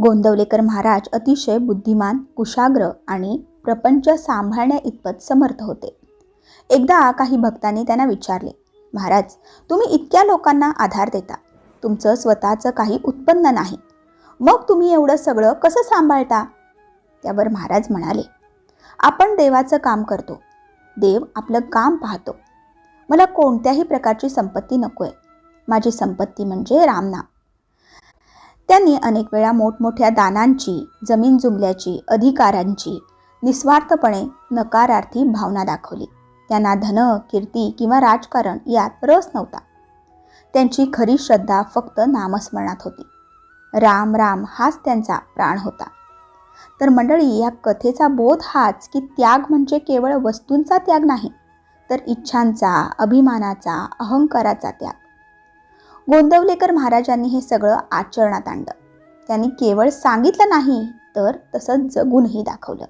गोंदवलेकर महाराज अतिशय बुद्धिमान, कुशाग्र आणि प्रपंच सांभाळण्या इतपत समर्थ होते. एकदा काही भक्तांनी त्यांना विचारले, महाराज, तुम्ही इतक्या लोकांना आधार देता, तुमचं स्वतःचं काही उत्पन्न नाही, मग तुम्ही एवढं सगळं कसं सांभाळता? त्यावर महाराज म्हणाले, आपण देवाचं काम करतो, देव आपलं काम पाहतो. मला कोणत्याही प्रकारची संपत्ती नकोय, माझी संपत्ती म्हणजे रामनाम. त्यांनी अनेक वेळा मोठमोठ्या दानांची, जमीन जुमल्याची, अधिकारांची निस्वार्थपणे नकारार्थी भावना दाखवली. त्यांना धन, कीर्ती किंवा राजकारण यात रस नव्हता. त्यांची खरी श्रद्धा फक्त नामस्मरणात होती. राम राम हाच त्यांचा प्राण होता. तर मंडळी, या कथेचा बोध हाच की त्याग म्हणजे केवळ वस्तूंचा त्याग नाही, तर इच्छांचा, अभिमानाचा, अहंकाराचा त्याग. गोंदवलेकर महाराजांनी हे सगळं आचरणात आणलं. त्यांनी केवळ सांगितलं नाही, तर तसं जगूनही दाखवलं.